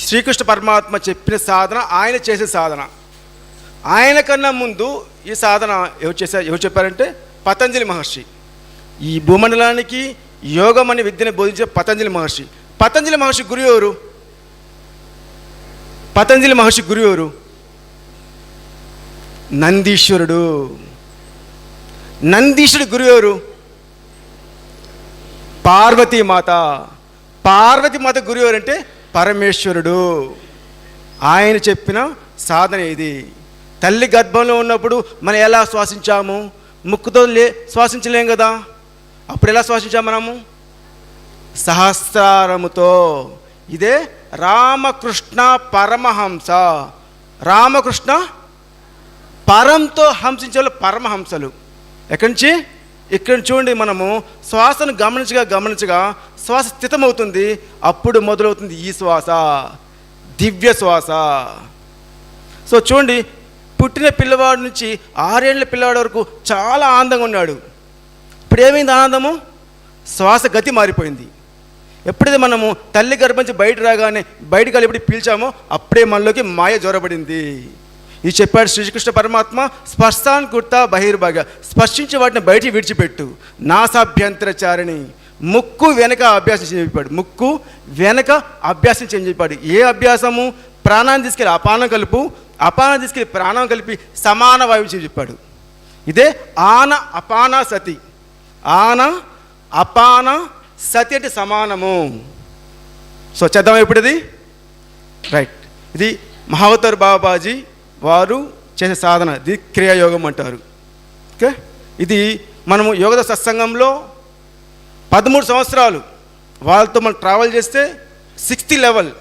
శ్రీకృష్ణ పరమాత్మ చెప్పిన సాధన, ఆయన చేసే సాధన. ఆయన కన్నా ముందు ఈ సాధన ఎవరు చెప్పారంటే పతంజలి మహర్షి. ఈ భూమండలానికి యోగం అనే విద్యను బోధించే పతంజలి మహర్షి. పతంజలి మహర్షి గురువు ఎవరు? పతంజలి మహర్షి గురువు ఎవరు? నందీశ్వరుడు. నందీశ్వరుడు గురువు ఎవరు? పార్వతీమాత. పార్వతీమాత గురువు ఎవరంటే పరమేశ్వరుడు. ఆయన చెప్పిన సాధన ఇది. తల్లి గర్భంలో ఉన్నప్పుడు మనం ఎలా శ్వాసించాము? ముక్కుతో శ్వాసించలేం కదా. అప్పుడు ఎలా శ్వాసించాము మనము? సహస్రారముతో. ఇదే రామకృష్ణ పరమహంస. రామకృష్ణ పరంతో హంసించే వాళ్ళు పరమహంసలు. ఎక్కడి నుంచి? ఇక్కడ చూడండి, మనము శ్వాసను గమనించగా శ్వాస స్థితమవుతుంది. అప్పుడు మొదలవుతుంది ఈ శ్వాస, దివ్య శ్వాస. సో చూడండి, పుట్టిన పిల్లవాడి నుంచి 6 ఏళ్ల పిల్లవాడి వరకు చాలా ఆనందంగా ఉన్నాడు. ఇప్పుడు ఏమైంది ఆనందము? శ్వాస గతి మారిపోయింది. ఎప్పుడైతే మనము తల్లి గర్భం నుంచి బయట రాగానే బయటికి వెళ్ళి ఎప్పుడు పీల్చామో అప్పుడే మనలోకి మాయ జ్వరబడింది. ఇది చెప్పాడు శ్రీకృష్ణ పరమాత్మ. స్పర్శాన్ కుర్తా బహిర్భాగ, స్పర్శించి వాటిని బయటికి విడిచిపెట్టు. నాసాభ్యంతరచారిణి, ముక్కు వెనక అభ్యాసం చెప్పాడు. ముక్కు వెనక అభ్యాసం చెప్పాడు. ఏ అభ్యాసము? ప్రాణాన్ని తీసుకెళ్ళి అపానం కలుపు, అపానం తీసుకెళ్ళి ప్రాణం కలిపి సమాన వాయువు చెప్పాడు. ఇదే ఆన అపాన సతి. ఆన అపాన సతి అంటే సమానము. సో చేద్దాం ఇప్పుడు ఇది. రైట్. ఇది మహావతార్ బాబాజీ వారు చేసే సాధన. ఇది క్రియాయోగం అంటారు. ఓకే. ఇది మనము యోగ సత్సంగంలో 13 సంవత్సరాలు వాళ్ళతో మనం ట్రావెల్ చేస్తే 60th లెవెల్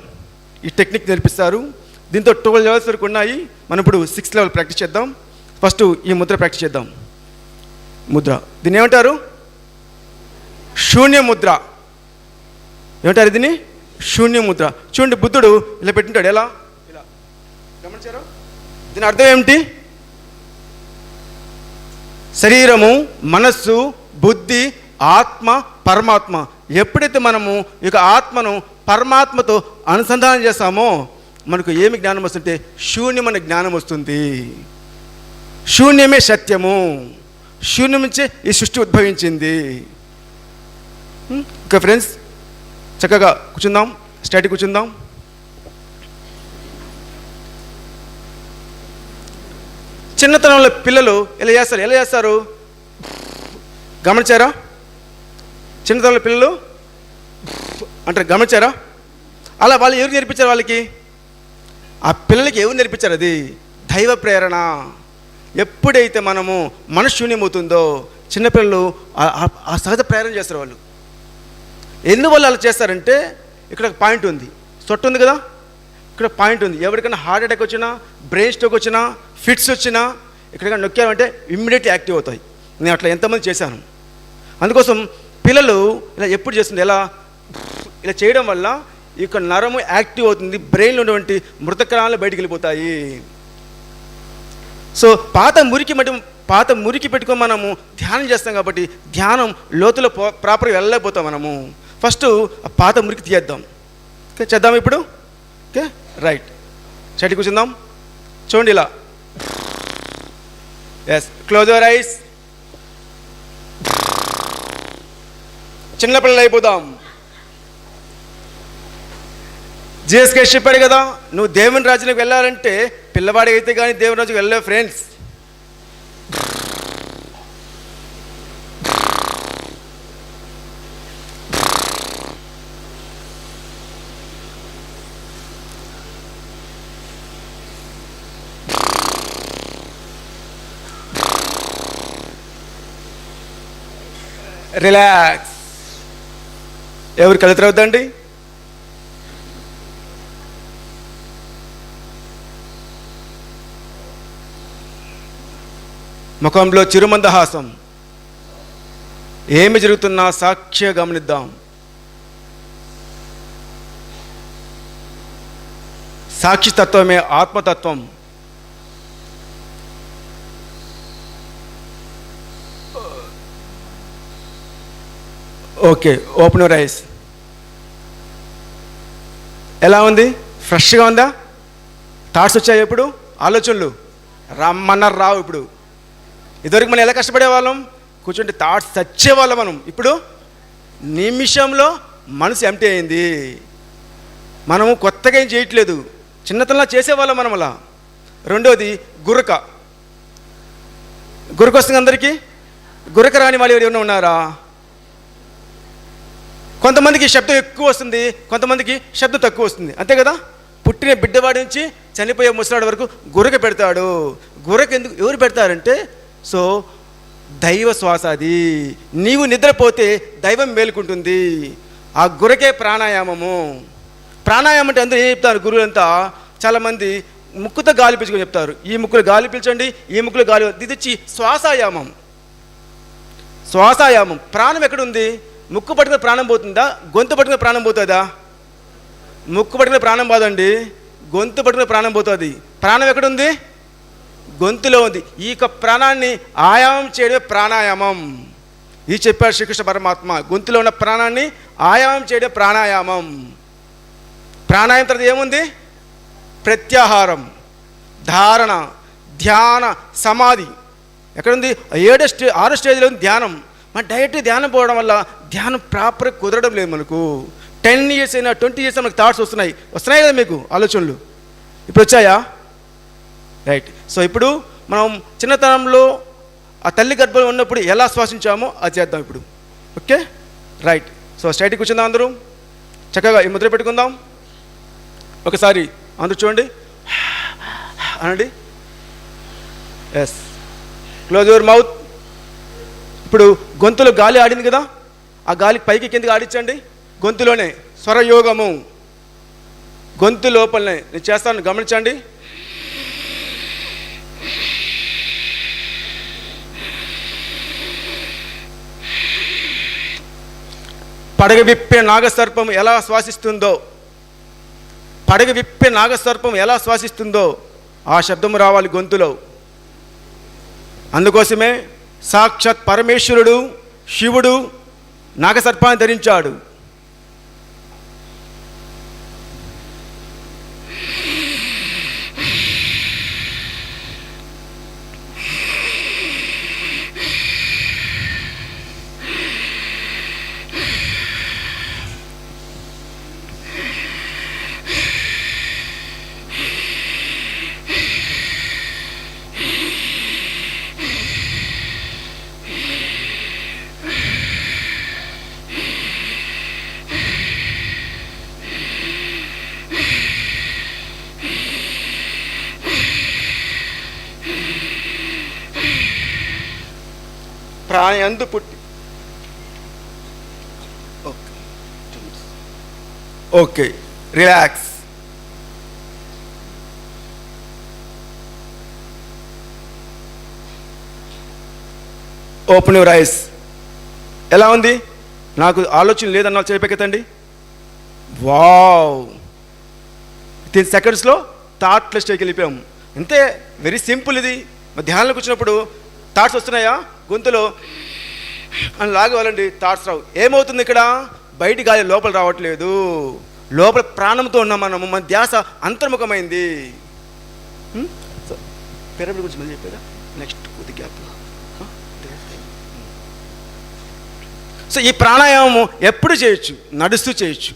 ఈ టెక్నిక్ నేర్పిస్తారు. దీంతో 12 లెవెల్స్ వరకు ఉన్నాయి. మనం ఇప్పుడు 6th లెవెల్ ప్రాక్టీస్ చేద్దాం. ఫస్ట్ ఈ ముద్ర ప్రాక్టీస్ చేద్దాం. ముద్ర, దీన్ని ఏమంటారు? శూన్య ముద్ర. ఏమంటారు దీన్ని? శూన్య ముద్ర. చూడండి, బుద్ధుడు ఇలా పెట్టింటాడు. ఎలా? ఇలా గమనించారు? దీని అర్థం ఏమిటి? శరీరము, మనస్సు, బుద్ధి, ఆత్మ, పరమాత్మ. ఎప్పుడైతే మనము ఈ ఆత్మను పరమాత్మతో అనుసంధానం చేస్తామో మనకు ఏమి జ్ఞానం వస్తుంటే శూన్యమనే జ్ఞానం వస్తుంది. శూన్యమే సత్యము. శూన్యం నుంచే ఈ సృష్టి ఉద్భవించింది. ఇంకా ఫ్రెండ్స్, చక్కగా కూర్చుందాం, స్టడీ కూర్చుందాం. చిన్నతనంలో పిల్లలు ఎలా చేస్తారు? గమనించారా? చిన్నతనంలో పిల్లలు అంటారు, గమనించారా? అలా వాళ్ళు ఎవరు నేర్పించారు? వాళ్ళకి ఆ పిల్లలకి ఎవరు నేర్పించారు? అది దైవ ప్రేరణ. ఎప్పుడైతే మనము మనశూన్యమవుతుందో చిన్నపిల్లలు ఆ సహజ ప్రేరణ చేస్తారు. వాళ్ళు ఎందువల్ల అలా చేస్తారంటే ఇక్కడ పాయింట్ ఉంది. సొట్టు ఉంది కదా, ఇక్కడ పాయింట్ ఉంది. ఎవరికైనా హార్ట్ అటాక్ వచ్చినా, బ్రెయిన్ స్ట్రోక్ వచ్చినా, ఫిట్స్ వచ్చినా ఇక్కడ నొక్కామంటే ఇమ్మీడియట్లీ యాక్టివ్ అవుతాయి. నేను అట్లా ఎంతమంది చేశాను. అందుకోసం పిల్లలు ఇలా ఎప్పుడు చేస్తుంది? ఇలా చేయడం వల్ల ఇక్కడ నరము యాక్టివ్ అవుతుంది. బ్రెయిన్లో ఉన్నటువంటి మృతకణాలు బయటికి వెళ్ళిపోతాయి. సో పాత మురికి పెట్టుకొని మనము ధ్యానం చేస్తాం కాబట్టి ధ్యానం లోతులో ప్రాపర్గా వెళ్ళలేకపోతాం. మనము ఫస్ట్ ఆ పాత మురికి తీయేద్దాం. ఓకే, చేద్దాం ఇప్పుడు. Okay, right. చెట్టు కూర్చుందాం. చూడండి ఇలా. Yes, close your eyes. చిన్నపిల్లలు అయిపోదాం. జీఎస్కే చెప్పాడు కదా, నువ్వు దేవుని రాజ్యానికి వెళ్ళాలంటే పిల్లవాడి అయితే కానీ దేవుని రాజ్యానికి వెళ్ళలేవు ఫ్రెండ్స్. రిలాక్స్. ఎవరు కళ్ళు తెరవద్దండి. ముఖంలో చిరుమందహాసం. ఏమి జరుగుతున్నా సాక్షిగా గమనిద్దాం. సాక్షితత్వమే ఆత్మతత్వం. Okay, open your eyes. ఎలా ఉంది? ఫ్రెష్గా ఉందా? థాట్స్ వచ్చాయి ఎప్పుడు? ఆలోచనలు రమ్మన్నారు రావు. ఇప్పుడు ఇదివరకు మనం ఎలా కష్టపడేవాళ్ళం? కూర్చుంటే థాట్స్ చచ్చేవాళ్ళం మనం. ఇప్పుడు నిమిషంలో మనసు ఎంటీ అయింది. మనము కొత్తగా ఏం చేయట్లేదు, చిన్నతనంలో చేసేవాళ్ళం మనం అలా. రెండోది గురక వస్తుంది అందరికీ. గురక రాని వాళ్ళు ఎవరైనా ఉన్నారా? కొంతమందికి శబ్దం ఎక్కువ వస్తుంది, కొంతమందికి శబ్దం తక్కువ వస్తుంది, అంతే కదా? పుట్టిన బిడ్డవాడి నుంచి చనిపోయే ముసలాడి వరకు గురక పెడతాడు. గురక ఎందుకు ఎవరు పెడతారంటే, సో దైవ శ్వాస అది. నీవు నిద్రపోతే దైవం మేలుకుంటుంది. ఆ గురకే ప్రాణాయామము. ప్రాణాయామం అంటే అందరూ ఏం చెప్తారు గురువులంతా? చాలామంది ముక్కుతో గాలి పీల్చుకొని చెప్తారు. ఈ ముక్కులో గాలి పీల్చండి, ఈ ముక్కులో గాలి. ఇది వచ్చి శ్వాసాయామం. శ్వాసాయామం. ప్రాణం ఎక్కడుంది? ముక్కు పట్టుకుని ప్రాణం పోతుందా? గొంతు పట్టుకుని ప్రాణం పోతుందా? ముక్కు పట్టుకుని ప్రాణం పోదండి, గొంతు పట్టుకుని ప్రాణం పోతుంది. ప్రాణం ఎక్కడుంది? గొంతులో ఉంది. ఈ యొక్క ప్రాణాన్ని ఆయామం చేయడమే ప్రాణాయామం. ఇది చెప్పాడు శ్రీకృష్ణ పరమాత్మ. గొంతులో ఉన్న ప్రాణాన్ని ఆయామం చేయడం ప్రాణాయామం. ప్రాణాయామం తర్వాత ఏముంది? ప్రత్యాహారం, ధారణ, ధ్యాన, సమాధి. ఎక్కడుంది? 6 స్టేజ్లో ఉంది ధ్యానం. మన డైరెక్ట్ ధ్యానం పోవడం వల్ల ధ్యానం ప్రాపర్గా కుదరడం లేదు మనకు. 10 years అయినా 20 years మనకు థాట్స్ వస్తున్నాయి కదా మీకు ఆలోచనలు. ఇప్పుడు వచ్చాయా? రైట్. సో ఇప్పుడు మనం చిన్నతనంలో ఆ తల్లి గర్భంలో ఉన్నప్పుడు ఎలా శ్వాసించామో అది చేద్దాం ఇప్పుడు. Okay, right. సో స్ట్రైట్కి కూర్చుందాం, అందరూ చక్కగా ఈ ముద్ర పెట్టుకుందాం. ఒకసారి అందరూ చూడండి, అనండి. Yes, close your mouth. ఇప్పుడు గొంతులో గాలి ఆడింది కదా, ఆ గాలి పైకి కిందకి ఆడించండి. గొంతులోనే స్వరయోగము, గొంతు లోపలనే నేను చేస్తాను, గమనించండి. పడగ విప్పే నాగసర్పం ఎలా శ్వాసిస్తుందో, పడగ విప్పే నాగసర్పం ఎలా శ్వాసిస్తుందో ఆ శబ్దము రావాలి గొంతులో. అందుకోసమే సాక్షాత్ పరమేశ్వరుడు శివుడు నాగసర్పాన్ని ధరించాడు. ప్రాణయందు పుట్టి. Okay, relax. Open your eyes. ఎలా ఉంది? నాకు ఆలోచన లేదన్నా చెప్పెక్కతండి. వావ్, 10 secondsలో థాట్ల స్టేజ్కి వెళ్ళిపోయాము. అంతే, వెరీ సింపుల్. ఇది ధ్యానంలోకి వచ్చినప్పుడు థాట్స్ వస్తున్నాయా? గొంతులో అని లాగవాలండి, థాట్స్ రావు. ఏమవుతుంది ఇక్కడ? బయటి గాలి లోపల రావట్లేదు, లోపల ప్రాణంతో ఉన్నాం మనము. మన ధ్యాస అంతర్ముఖమైంది. పిరమిడ్ గురించి మళ్ళీ చెప్పారా? నెక్స్ట్ కొద్ది గ్యాప్. సో ఈ ప్రాణాయామం ఎప్పుడు చేయొచ్చు? నడుస్తూ చేయొచ్చు,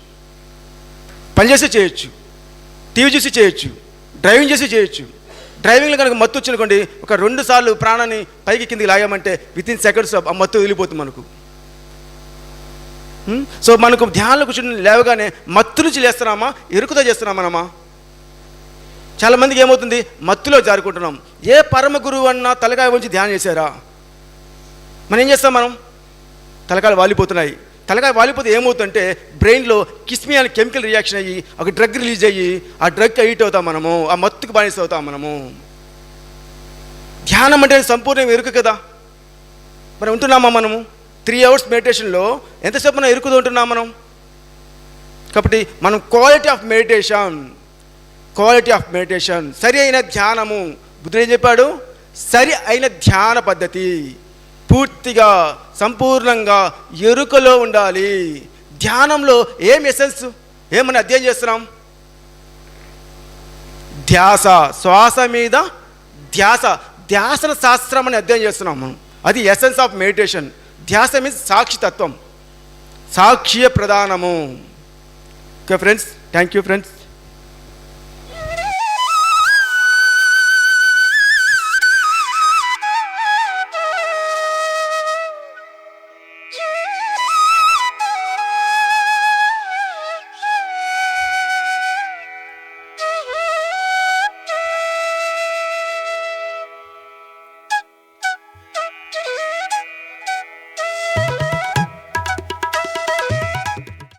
పనిచేస్తూ చేయొచ్చు, టీవీ చూసి చేయొచ్చు, డ్రైవింగ్ చేసి చేయొచ్చు. డ్రైవింగ్లో కనుక మత్తు వచ్చిననుకోండి, ఒక 2 సార్లు ప్రాణాన్ని పైకి కిందికి లాగామంటే వితిన్ సెకండ్స్ ఆ మత్తు వదిలిపోతుంది మనకు. సో మనకు ధ్యానంలో కూర్చొని లేవగానే మత్తు నుంచి లేస్తున్నామా, ఎరుకుతో చేస్తున్నామా? చాలామందికి ఏమవుతుంది? మత్తులో జారుకుంటున్నాం. ఏ పరమ గురువు అన్నా తలకాయ వంచి ధ్యానం చేశారా? మనం ఏం చేస్తాం? మనం తలకాయలు వాలిపోతున్నాయి. తలకాయ వాలిపోతే ఏమవుతుందంటే బ్రెయిన్లో కిస్మి అనే కెమికల్ రియాక్షన్ అయ్యి ఒక డ్రగ్ రిలీజ్ అయ్యి ఆ డ్రగ్ ఎడిట్ అవుతాం మనము, ఆ మత్తుకు బానిస అవుతాం మనము. ధ్యానం అంటే సంపూర్ణంగా ఎరుక కదా. మరి ఉంటున్నామా మనము? 3 hours మెడిటేషన్లో ఎంతసేపు మనం ఎరుకుతూ ఉంటున్నాం మనం? కాబట్టి మనం క్వాలిటీ ఆఫ్ మెడిటేషన్, సరి అయిన ధ్యానము. బుద్ధుడు ఏం చెప్పాడు? సరి అయిన ధ్యాన పద్ధతి పూర్తిగా సంపూర్ణంగా ఎరుకలో ఉండాలి. ధ్యానంలో ఏం ఎసెన్స్, ఏమని అధ్యయనం చేస్తున్నాం? ధ్యాస, శ్వాస మీద ధ్యాస. ధ్యాసన శాస్త్రం అని అధ్యయనం చేస్తున్నాం మనం. అది ఎసెన్స్ ఆఫ్ మెడిటేషన్. ధ్యాస మీన్స్ సాక్షితత్వం, సాక్ష్య ప్రధానము. Okay friends, thank you friends.